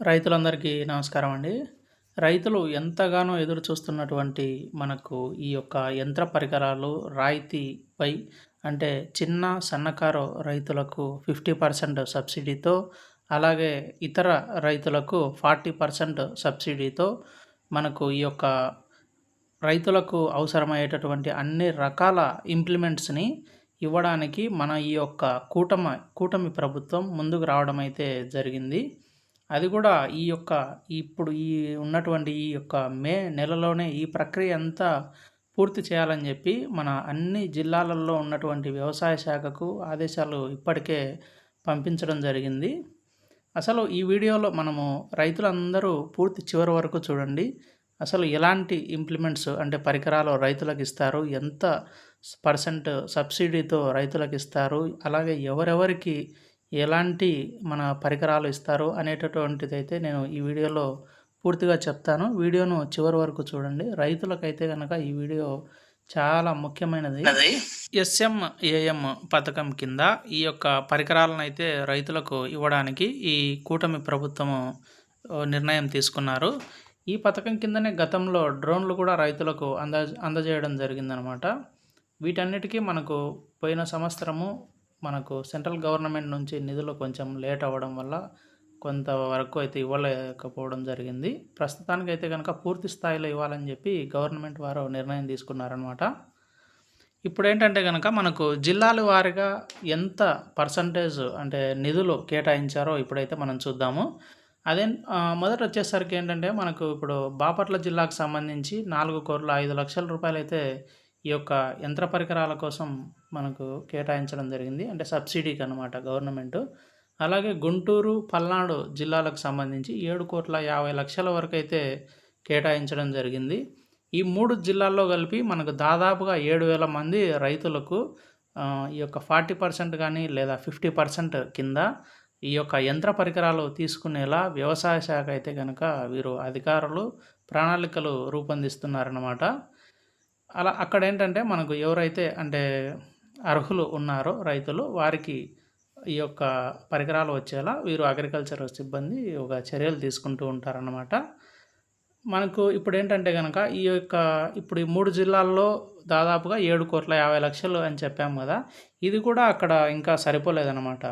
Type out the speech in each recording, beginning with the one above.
రైతులందరికీ నమస్కారం అండి. రైతులు ఎంతగానో ఎదురు చూస్తున్నటువంటి మనకు ఈ యొక్క యంత్ర పరికరాలు రాయితీపై అంటే చిన్న, సన్నకారు రైతులకు 50% సబ్సిడీతో, అలాగే ఇతర రైతులకు 40% సబ్సిడీతో మనకు ఈ యొక్క రైతులకు అవసరమయ్యేటటువంటి అన్ని రకాల ఇంప్లిమెంట్స్‌ని ఇవ్వడానికి మన ఈ యొక్క కూటమి ప్రభుత్వం ముందుకు రావడం అయితే జరిగింది. అది కూడా ఇప్పుడు ఉన్నటువంటి ఈ యొక్క మే నెలలోనే ఈ ప్రక్రియ అంతా పూర్తి చేయాలని చెప్పి మన అన్ని జిల్లాలలో ఉన్నటువంటి వ్యవసాయ శాఖకు ఆదేశాలు ఇప్పటికే పంపించడం జరిగింది. అసలు ఈ వీడియోలో మనము రైతులందరూ పూర్తి చివరి వరకు చూడండి. అసలు ఎలాంటి ఇంప్లిమెంట్స్ అంటే పరికరాలు రైతులకు ఇస్తారు, ఎంత పర్సెంట్ సబ్సిడీతో రైతులకు ఇస్తారు, అలాగే ఎవరెవరికి ఎలాంటి మన పరికరాలు ఇస్తారు అనేటటువంటిదైతే నేను ఈ వీడియోలో పూర్తిగా చెప్తాను. వీడియోను చివరి వరకు చూడండి. రైతులకైతే కనుక ఈ వీడియో చాలా ముఖ్యమైనది. SMAM పథకం కింద ఈ యొక్క పరికరాలను అయితే రైతులకు ఇవ్వడానికి ఈ కూటమి ప్రభుత్వము నిర్ణయం తీసుకున్నారు. ఈ పథకం కిందనే గతంలో డ్రోన్లు కూడా రైతులకు అందజేయడం జరిగిందనమాట. వీటన్నిటికీ మనకు పోయిన సంవత్సరము మనకు సెంట్రల్ గవర్నమెంట్ నుంచి నిధులు కొంచెం లేట్ అవ్వడం వల్ల కొంతవరకు అయితే ఇవ్వలేకపోవడం జరిగింది. ప్రస్తుతానికైతే కనుక పూర్తి స్థాయిలో ఇవ్వాలని చెప్పి గవర్నమెంట్ వారు నిర్ణయం తీసుకున్నారనమాట. ఇప్పుడేంటంటే కనుక మనకు జిల్లాల వారీగా ఎంత పర్సంటేజ్ అంటే నిధులు కేటాయించారో ఇప్పుడైతే మనం చూద్దాము. మొదట వచ్చేసరికి ఏంటంటే మనకు ఇప్పుడు బాపట్ల జిల్లాకు సంబంధించి 4,05,00,000 రూపాయలైతే ఈ యొక్క యంత్ర పరికరాల కోసం మనకు కేటాయించడం జరిగింది. అంటే సబ్సిడీకి అనమాట గవర్నమెంటు. అలాగే గుంటూరు, పల్నాడు జిల్లాలకు సంబంధించి 7,50,00,000 వరకు అయితే కేటాయించడం జరిగింది. ఈ 3 జిల్లాల్లో కలిపి మనకు దాదాపుగా 7,000 మంది రైతులకు ఈ యొక్క 40% కానీ లేదా 50% కింద ఈ యొక్క యంత్ర పరికరాలు తీసుకునేలా వ్యవసాయ శాఖ అయితే కనుక వీరు అధికారులు ప్రణాళికలు రూపొందిస్తున్నారన్నమాట. అక్కడ ఏంటంటే మనకు ఎవరైతే అంటే అర్హులు ఉన్నారో రైతులు వారికి ఈ యొక్క పరికరాలు వచ్చేలా వీరు అగ్రికల్చర్ సిబ్బంది ఒక చర్యలు తీసుకుంటూ ఉంటారన్నమాట. మనకు ఇప్పుడు ఏంటంటే కనుక ఇప్పుడు ఈ 3 జిల్లాల్లో దాదాపుగా 7,50,00,000 అని చెప్పాము కదా. ఇది కూడా అక్కడ ఇంకా సరిపోలేదన్నమాట.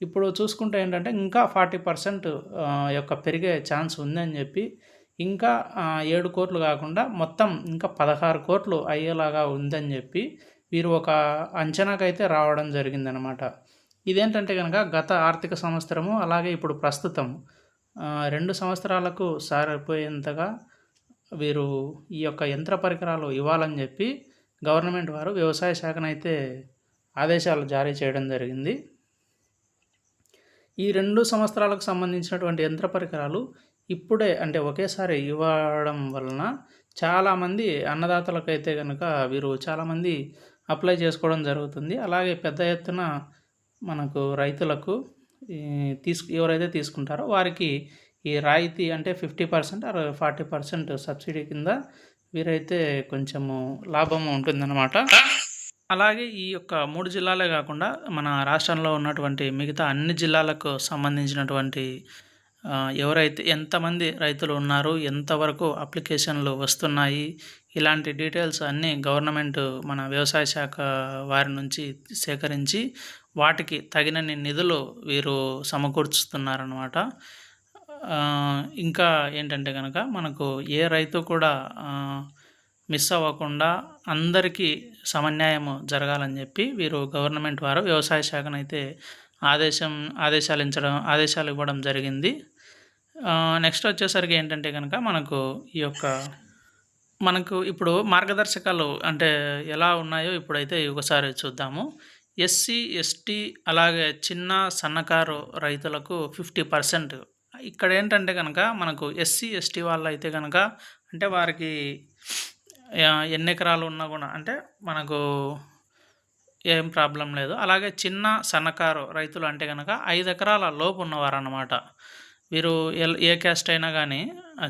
ఇప్పుడు చూసుకుంటే ఏంటంటే ఇంకా 40% యొక్క పెరిగే ఛాన్స్ ఉందని చెప్పి ఇంకా 7 కోట్లు కాకుండా మొత్తం ఇంకా 16 కోట్లు అయ్యేలాగా ఉందని చెప్పి వీరు ఒక అంచనాకైతే రావడం జరిగిందనమాట. ఇదేంటంటే కనుక గత ఆర్థిక సంవత్సరము అలాగే ఇప్పుడు ప్రస్తుతం 2 సంవత్సరాలకు సరిపోయేంతగా వీరు ఈ యొక్క యంత్ర పరికరాలు ఇవ్వాలని చెప్పి గవర్నమెంట్ వారు వ్యవసాయ శాఖనైతే ఆదేశాలు జారీ చేయడం జరిగింది. ఈ 2 సంవత్సరాలకు సంబంధించినటువంటి యంత్ర పరికరాలు ఇప్పుడే అంటే ఒకేసారి ఇవ్వడం వలన చాలామంది అన్నదాతలకైతే కనుక వీరు చాలామంది అప్లై చేసుకోవడం జరుగుతుంది. అలాగే పెద్ద ఎత్తున మనకు రైతులకు ఎవరైతే తీసుకుంటారో వారికి ఈ రాయితీ అంటే 50% ఆర్ 40% సబ్సిడీ కింద వీరైతే కొంచెము లాభం ఉంటుందన్నమాట. అలాగే ఈ యొక్క 3 జిల్లాలే కాకుండా మన రాష్ట్రంలో ఉన్నటువంటి మిగతా అన్ని జిల్లాలకు సంబంధించినటువంటి ఎవరైతే ఎంతమంది రైతులు ఉన్నారు, ఎంతవరకు అప్లికేషన్లు వస్తున్నాయి, ఇలాంటి డీటెయిల్స్ అన్నీ గవర్నమెంట్ మన వ్యవసాయ శాఖ వారి నుంచి సేకరించి వాటికి తగినన్ని నిధులు వీరు సమకూర్చుతున్నారన్నమాట. ఇంకా ఏంటంటే కనుక మనకు ఏ రైతు కూడా మిస్ అవ్వకుండా అందరికీ సమన్యాయం జరగాలని చెప్పి వీరు గవర్నమెంట్ వారు వ్యవసాయ శాఖనైతే ఆదేశాలు ఇవ్వడం జరిగింది. నెక్స్ట్ వచ్చేసరికి ఏంటంటే కనుక మనకు ఇప్పుడు మార్గదర్శకాలు అంటే ఎలా ఉన్నాయో ఇప్పుడైతే ఒకసారి చూద్దాము. SC, ST అలాగే చిన్న సన్నకారు రైతులకు 50%. ఇక్కడ ఏంటంటే కనుక మనకు SC, ST వాళ్ళు అయితే కనుక అంటే వారికి ఎన్ని ఎకరాలు ఉన్నా కూడా అంటే మనకు ఏం ప్రాబ్లం లేదు. అలాగే చిన్న సన్నకారు రైతులు అంటే కనుక 5 ఎకరాల లోపు ఉన్నవారు అన్నమాట. వీరు ఏ క్యాస్ట్ అయినా గానీ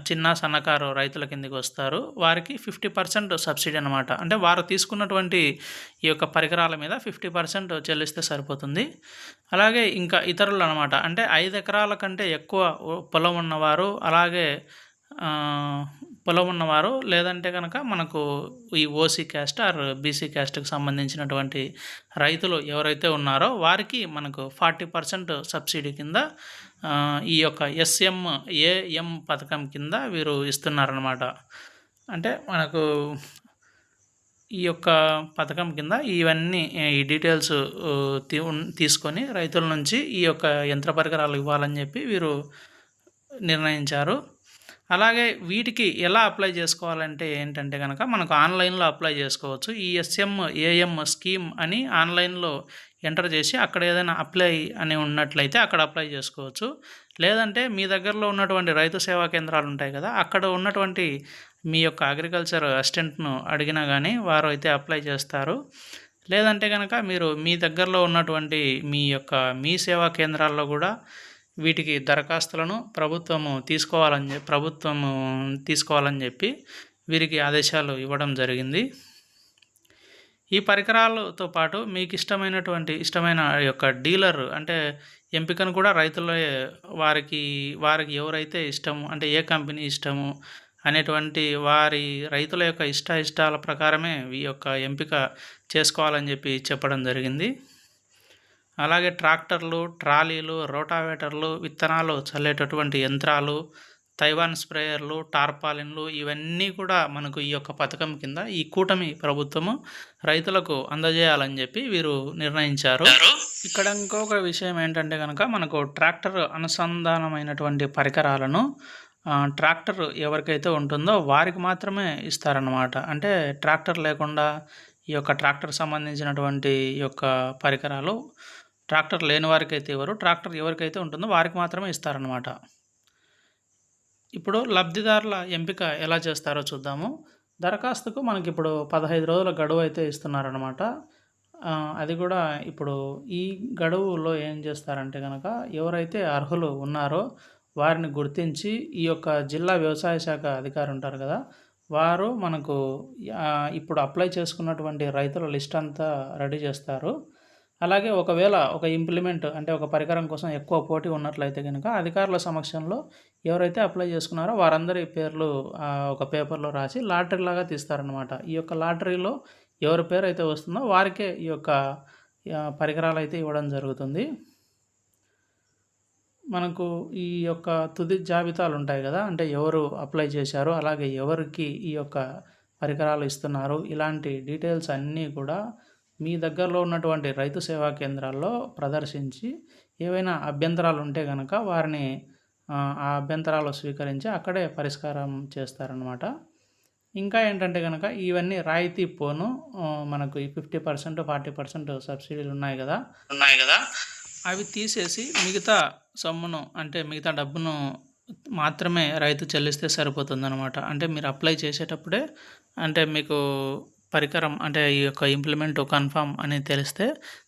చిన్న, సన్నకారు రైతుల కిందకి వస్తారు. వారికి 50% సబ్సిడీ అనమాట. అంటే వారు తీసుకున్నటువంటి ఈ యొక్క పరికరాల మీద 50% చెల్లిస్తే సరిపోతుంది. అలాగే ఇంకా ఇతరులనమాట. అంటే 5 ఎకరాల కంటే ఎక్కువ పొలం ఉన్నవారు, అలాగే పొలం ఉన్నవారు, లేదంటే గనక మనకు ఈ ఓసీ క్యాస్ట్ ఆర్ బీసీ క్యాస్ట్‌కి సంబంధించినటువంటి రైతులు ఎవరైతే ఉన్నారో వారికి మనకు 40% సబ్సిడీ కింద ఈ యొక్క ఎస్ఎంఏఎం పథకం కింద వీరు ఇస్తున్నారనమాట. అంటే మనకు ఈ యొక్క పథకం కింద ఇవన్నీ ఈ డీటెయిల్స్ తీసుకొని రైతుల నుంచి ఈ యొక్క యంత్ర పరికరాలు ఇవ్వాలని చెప్పి వీరు నిర్ణయించారు. అలాగే వీటికి ఎలా అప్లై చేసుకోవాలంటే ఏంటంటే కనుక మనకు ఆన్లైన్లో అప్లై చేసుకోవచ్చు. ఈ ఎస్ఎంఏఎం స్కీమ్ అని ఆన్లైన్లో ఎంటర్ చేసి అక్కడ ఏదైనా అప్లై అని ఉన్నట్లయితే అక్కడ అప్లై చేసుకోవచ్చు. లేదంటే మీ దగ్గరలో ఉన్నటువంటి రైతు సేవా కేంద్రాలు ఉంటాయి కదా, అక్కడ ఉన్నటువంటి మీ యొక్క అగ్రికల్చర్ అసిస్టెంట్ను అడిగినా కానీ వారు అయితే అప్లై చేస్తారు. లేదంటే కనుక మీరు మీ దగ్గరలో ఉన్నటువంటి మీ సేవా కేంద్రాల్లో కూడా వీటికి దరఖాస్తులను ప్రభుత్వము తీసుకోవాలని చెప్పి వీరికి ఆదేశాలు ఇవ్వడం జరిగింది. ఈ పరికరాలతో పాటు మీకు ఇష్టమైన యొక్క డీలర్ అంటే ఎంపికను కూడా రైతులే వారికి ఎవరైతే ఇష్టము అంటే ఏ కంపెనీ ఇష్టము అనేటువంటి వారి రైతుల యొక్క ఇష్టాల ప్రకారమే ఈ యొక్క ఎంపిక చేసుకోవాలని చెప్పి చెప్పడం జరిగింది. అలాగే ట్రాక్టర్లు, ట్రాలీలు, రోటావేటర్లు, విత్తనాలు చల్లేటటువంటి యంత్రాలు, తైవాన్ స్ప్రేయర్లు, టార్పాలిన్లు ఇవన్నీ కూడా మనకు ఈ యొక్క పథకం కింద ఈ కూటమి ప్రభుత్వము రైతులకు అందజేయాలని చెప్పి వీరు నిర్ణయించారు. ఇక్కడ ఇంకొక విషయం ఏంటంటే కనుక మనకు ట్రాక్టర్ అనుసంధానమైనటువంటి పరికరాలను ట్రాక్టర్ ఎవరికైతే ఉంటుందో వారికి మాత్రమే ఇస్తారన్నమాట. అంటే ట్రాక్టర్ లేకుండా ఈ యొక్క ట్రాక్టర్ సంబంధించినటువంటి ఈ యొక్క పరికరాలు ట్రాక్టర్ లేని వారికి అయితే ఇవ్వరు. ట్రాక్టర్ ఎవరికైతే ఉంటుందో వారికి మాత్రమే ఇస్తారన్నమాట. ఇప్పుడు లబ్ధిదారుల ఎంపిక ఎలా చేస్తారో చూద్దాము. దరఖాస్తుకు మనకి ఇప్పుడు 15 రోజుల గడువు అయితే ఇస్తున్నారన్నమాట. అది కూడా ఇప్పుడు ఈ గడువులో ఏం చేస్తారంటే కనుక ఎవరైతే అర్హులు ఉన్నారో వారిని గుర్తించి ఈ యొక్క జిల్లా వ్యవసాయ శాఖ అధికారి ఉంటారు కదా, వారు మనకు ఇప్పుడు అప్లై చేసుకున్నటువంటి రైతుల లిస్ట్ అంతా రెడీ చేస్తారు. అలాగే ఒకవేళ ఒక ఇంప్లిమెంట్ అంటే ఒక పరికరం కోసం ఎక్కువ పోటీ ఉన్నట్లయితే కనుక అధికారుల సమక్షంలో ఎవరైతే అప్లై చేసుకున్నారో వారందరి పేర్లు ఒక పేపర్లో రాసి లాటరీలాగా తీస్తారనమాట. ఈ యొక్క లాటరీలో ఎవరి పేరు అయితే వస్తుందో వారికే ఈ యొక్క పరికరాలు అయితే ఇవ్వడం జరుగుతుంది. మనకు ఈ యొక్క తుది జాబితాలు ఉంటాయి కదా, అంటే ఎవరు అప్లై చేశారు, అలాగే ఎవరికి ఈ యొక్క పరికరాలు ఇస్తున్నారు, ఇలాంటి డీటెయిల్స్ అన్నీ కూడా మీ దగ్గరలో ఉన్నటువంటి రైతు సేవా కేంద్రాల్లో ప్రదర్శించి ఏవైనా అభ్యంతరాలు ఉంటే కనుక వారిని ఆ అభ్యంతరాలు స్వీకరించి అక్కడే పరిష్కారం చేస్తారనమాట. ఇంకా ఏంటంటే కనుక ఇవన్నీ రాయితీ పోను మనకు ఈ 50%, 40% సబ్సిడీలు ఉన్నాయి కదా, అవి తీసేసి మిగతా సొమ్మును అంటే మిగతా డబ్బును మాత్రమే రైతు చెల్లిస్తే సరిపోతుందన్నమాట. అంటే మీరు అప్లై చేసేటప్పుడే అంటే మీకు పరికరం అంటే ఈ యొక్క ఇంప్లిమెంట్ కన్ఫర్మ్ అని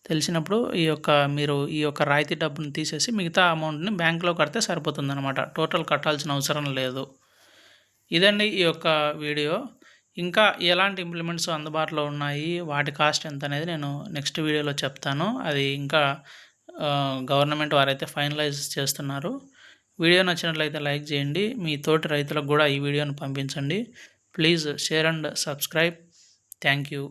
తెలిసినప్పుడు మీరు ఈ యొక్క రాయితీ డబ్బును తీసేసి మిగతా అమౌంట్ని బ్యాంకులో కడితే సరిపోతుందన్నమాట. టోటల్ కట్టాల్సిన అవసరం లేదు. ఇదండి ఈ యొక్క వీడియో. ఇంకా ఎలాంటి ఇంప్లిమెంట్స్ అందుబాటులో ఉన్నాయి, వాటి కాస్ట్ ఎంత అనేది నేను నెక్స్ట్ వీడియోలో చెప్తాను. అది ఇంకా గవర్నమెంట్ వారైతే ఫైనలైజ్ చేస్తున్నారు. వీడియో నచ్చినట్లయితే లైక్ చేయండి. మీ తోటి రైతులకు కూడా ఈ వీడియోను పంపించండి. Please share and subscribe. Thank you.